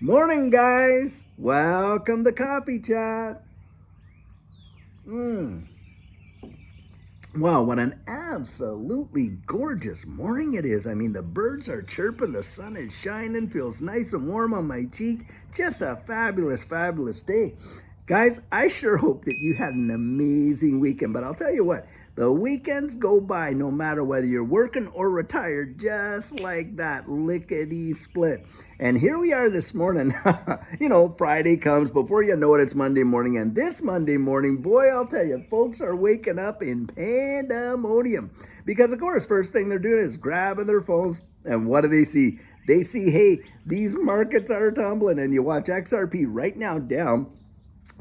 Morning, guys. Welcome to Coffee Chat. Wow, what an absolutely gorgeous morning it is. I mean, the birds are chirping, the sun is shining, feels nice and warm on my cheek. Just a fabulous, fabulous day. Guys, I sure hope that you had an amazing weekend, but I'll tell you what, the weekends go by no matter whether you're working or retired, just like that lickety split. And here we are this morning. Friday comes. Before you know it, it's Monday morning. And this Monday morning, boy, I'll tell you, folks are waking up in pandemonium. Because, of course, first thing they're doing is grabbing their phones. And what do they see? They see, hey, these markets are tumbling. And you watch XRP right now down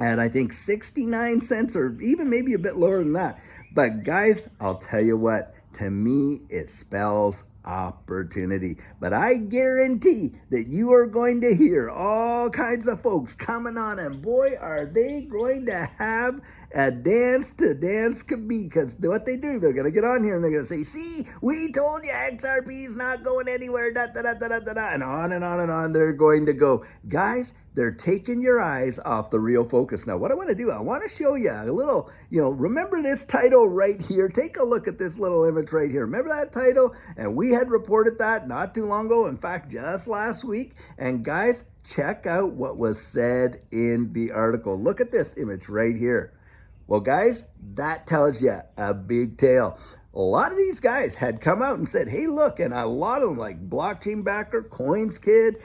at, I think, 69 cents or even maybe a bit lower than that. But, guys, I'll tell you what, to me, it spells opportunity. But I guarantee that you are going to hear all kinds of folks coming on, and boy, are they going to have a dance to dance because what they do, they're going to get on here and they're going to say, see, we told you XRP is not going anywhere, da, da, da, da, da, da, and on and on and on they're going to go. Guys, they're taking your eyes off the real focus. Now, what I want to do, I want to show you a little, remember this title right here? Take a look at this little image right here. Remember that title? And we had reported that not too long ago. In fact, just last week. And guys, check out what was said in the article. Look at this image right here. Well, guys, that tells you a big tale. A lot of these guys had come out and said, hey, look, and a lot of them like Blockchain Backer, Coins Kid,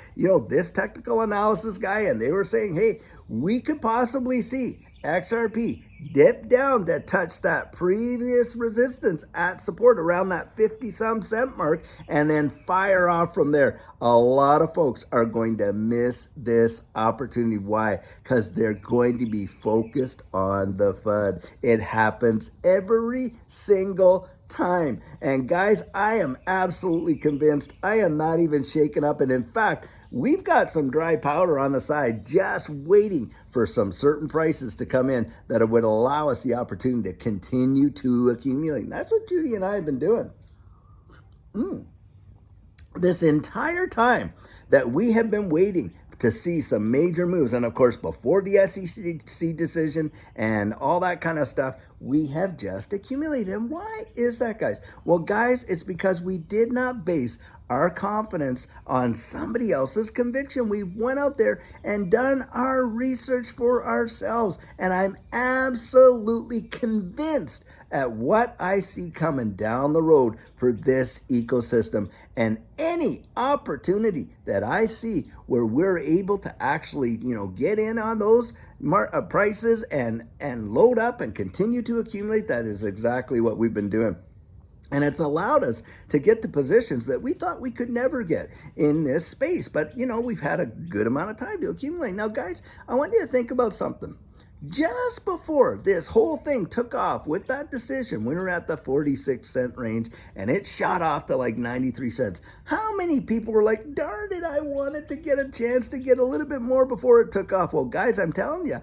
this technical analysis guy, and they were saying, hey, we could possibly see XRP dip down to touch that previous resistance at support around that 50-some cent mark and then fire off from there. A lot of folks are going to miss this opportunity. Why? Because they're going to be focused on the FUD. It happens every single time. And guys, I am absolutely convinced. I am not even shaken up. And in fact, we've got some dry powder on the side just waiting for some certain prices to come in that would allow us the opportunity to continue to accumulate. And that's what Judy and I have been doing. This entire time that we have been waiting to see some major moves. And of course, before the SEC decision and all that kind of stuff, we have just accumulated. And why is that, guys? Well, guys, it's because we did not base our confidence on somebody else's conviction. We went out there and done our research for ourselves. And I'm absolutely convinced at what I see coming down the road for this ecosystem. And any opportunity that I see where we're able to actually, get in on those prices and load up and continue to accumulate, that is exactly what we've been doing. And it's allowed us to get to positions that we thought we could never get in this space. But, we've had a good amount of time to accumulate. Now, guys, I want you to think about something. Just before this whole thing took off with that decision, we were at the 46-cent range and it shot off to like 93 cents. How many people were like, darn it, I wanted to get a chance to get a little bit more before it took off? Well, guys, I'm telling you,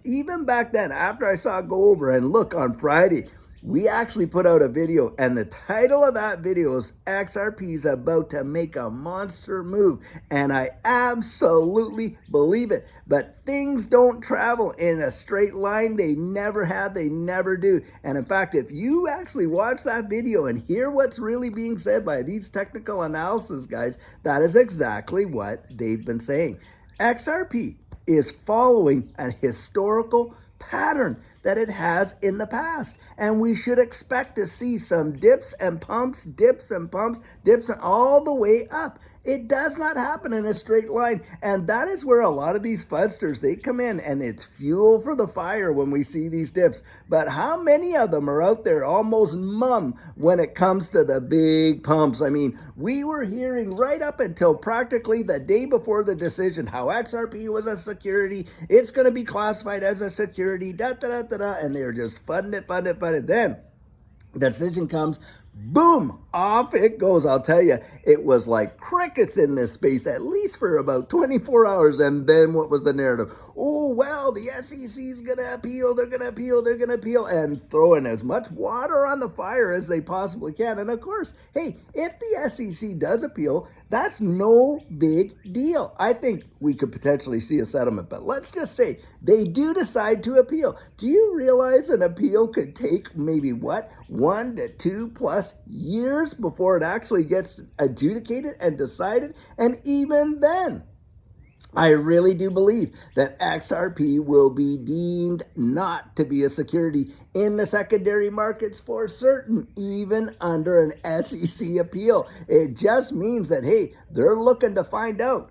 even back then, after I saw it go over, and look, on Friday, we actually put out a video, and the title of that video is XRP is about to make a monster move. And I absolutely believe it. But things don't travel in a straight line. They never have. They never do. And in fact, if you actually watch that video and hear what's really being said by these technical analysis guys, that is exactly what they've been saying. XRP is following a historical pattern that it has in the past. And we should expect to see some dips and pumps, dips and pumps, dips all the way up. It does not happen in a straight line. And that is where a lot of these fudsters, they come in and it's fuel for the fire when we see these dips. But how many of them are out there almost mum when it comes to the big pumps? I mean, we were hearing right up until practically the day before the decision how XRP was a security. It's going to be classified as a security, and they're just fudding it. Then the decision comes, boom, off it goes. I'll tell you, it was like crickets in this space, at least for about 24 hours. And then what was the narrative? Oh, well, the SEC's going to appeal. They're going to appeal. They're going to appeal. And throwing as much water on the fire as they possibly can. And of course, hey, if the SEC does appeal, that's no big deal. I think we could potentially see a settlement, but let's just say they do decide to appeal. Do you realize an appeal could take maybe 1 to 2 plus years before it actually gets adjudicated and decided? And even then, I really do believe that XRP will be deemed not to be a security in the secondary markets for certain, even under an SEC appeal. It just means that, hey, they're looking to find out,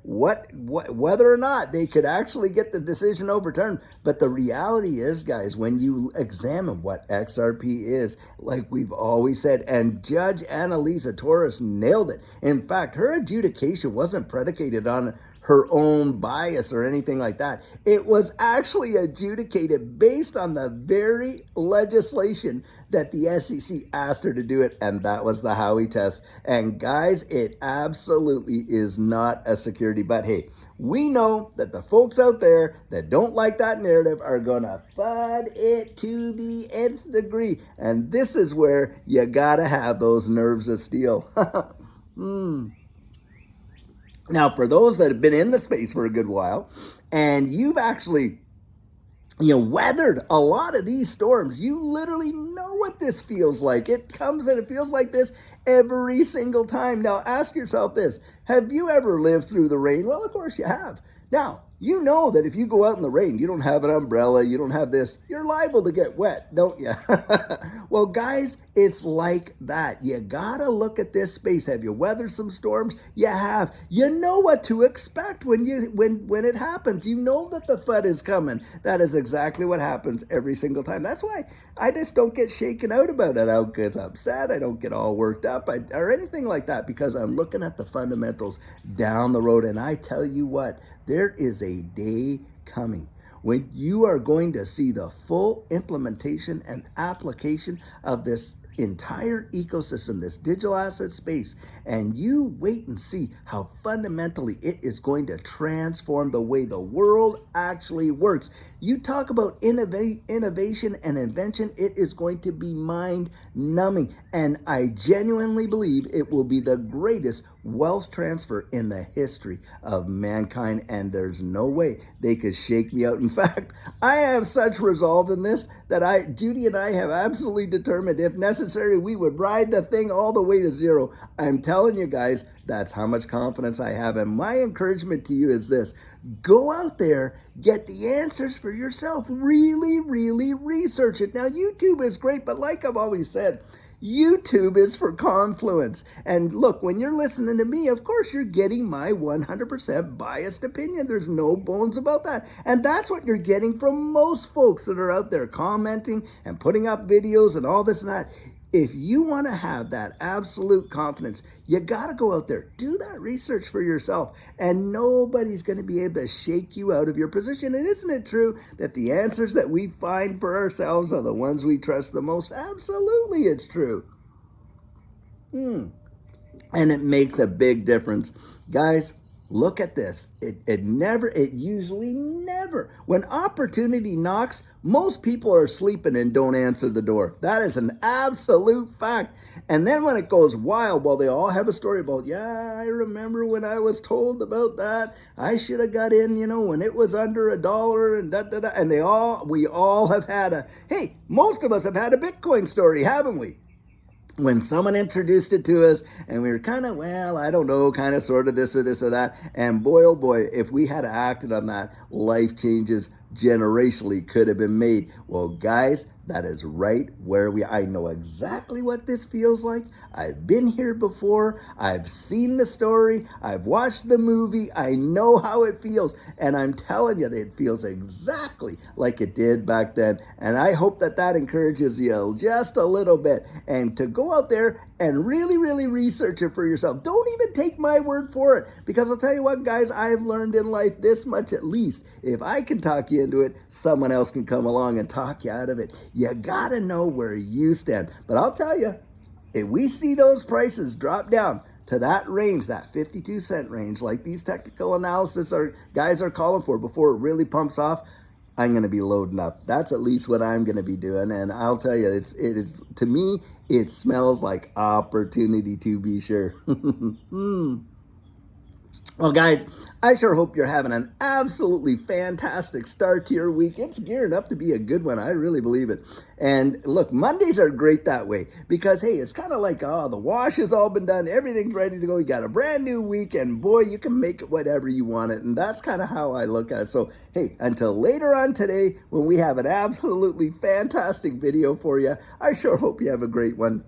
whether or not they could actually get the decision overturned. But the reality is, guys, when you examine what XRP is, like we've always said, and Judge Annalisa Torres nailed it. In fact, her adjudication wasn't predicated on her own bias or anything like that. It was actually adjudicated based on the very legislation that the SEC asked her to do it, and that was the Howey test. And guys, it absolutely is not a security. But hey, we know that the folks out there that don't like that narrative are going to FUD it to the nth degree. And this is where you got to have those nerves of steel. Now, for those that have been in the space for a good while, and you've actually, weathered a lot of these storms, you literally know what this feels like. It comes and it feels like this every single time. Now, ask yourself this. Have you ever lived through the rain? Well, of course you have. Now, you know that if you go out in the rain, you don't have an umbrella, you don't have this, you're liable to get wet, don't you? Well, guys, it's like that. You gotta look at this space. Have you weathered some storms? You have. You know what to expect when it happens. You know that the FUD is coming. That is exactly what happens every single time. That's why I just don't get shaken out about it. I don't get upset. I don't get all worked up or anything like that, because I'm looking at the fundamentals down the road. And I tell you what, there is a day coming when you are going to see the full implementation and application of this entire ecosystem, this digital asset space, and you wait and see how fundamentally it is going to transform the way the world actually works. You talk about innovation and invention, it is going to be mind-numbing, and I genuinely believe it will be the greatest wealth transfer in the history of mankind, and there's no way they could shake me out. In fact, I have such resolve in this that Judy and I have absolutely determined, if necessary, we would ride the thing all the way to zero. I'm telling you guys, that's how much confidence I have. And my encouragement to you is this: go out there, get the answers for yourself, really, really research it. Now, YouTube is great, but like I've always said, YouTube is for confluence. And look, when you're listening to me, of course, you're getting my 100% biased opinion. There's no bones about that. And that's what you're getting from most folks that are out there commenting and putting up videos and all this and that. If you want to have that absolute confidence, you got to go out there, do that research for yourself, and nobody's going to be able to shake you out of your position. And isn't it true that the answers that we find for ourselves are the ones we trust the most? Absolutely, it's true. And it makes a big difference. Guys, look at this. It usually never. When opportunity knocks, most people are sleeping and don't answer the door. That is an absolute fact. And then when it goes wild, well, they all have a story about, yeah, I remember when I was told about that. I should have got in, when it was under $1 and da-da-da. And we all have had hey, most of us have had a Bitcoin story, haven't we? When someone introduced it to us and we were kind of, I don't know, kind of sort of this or that. And boy, oh boy, if we had acted on that, life changes generationally could have been made. Well, guys, that is right where I know exactly what this feels like. I've been here before. I've seen the story. I've watched the movie. I know how it feels. And I'm telling you, it feels exactly like it did back then. And I hope that encourages you just a little bit. And to go out there and really, really research it for yourself. Don't even take my word for it. Because I'll tell you what, guys, I've learned in life this much at least. If I can talk you into it, someone else can come along and talk you out of it. You gotta know where you stand. But I'll tell you, if we see those prices drop down to that range, that 52-cent range, like these technical analysis guys are calling for before it really pumps off, I'm going to be loading up. That's at least what I'm going to be doing. And I'll tell you, it is, to me, it smells like opportunity, to be sure. Well, guys, I sure hope you're having an absolutely fantastic start to your week. It's gearing up to be a good one. I really believe it. And look, Mondays are great that way because, hey, it's kind of like, oh, the wash has all been done. Everything's ready to go. You got a brand new week, and boy, you can make it whatever you want it. And that's kind of how I look at it. So, hey, until later on today when we have an absolutely fantastic video for you, I sure hope you have a great one.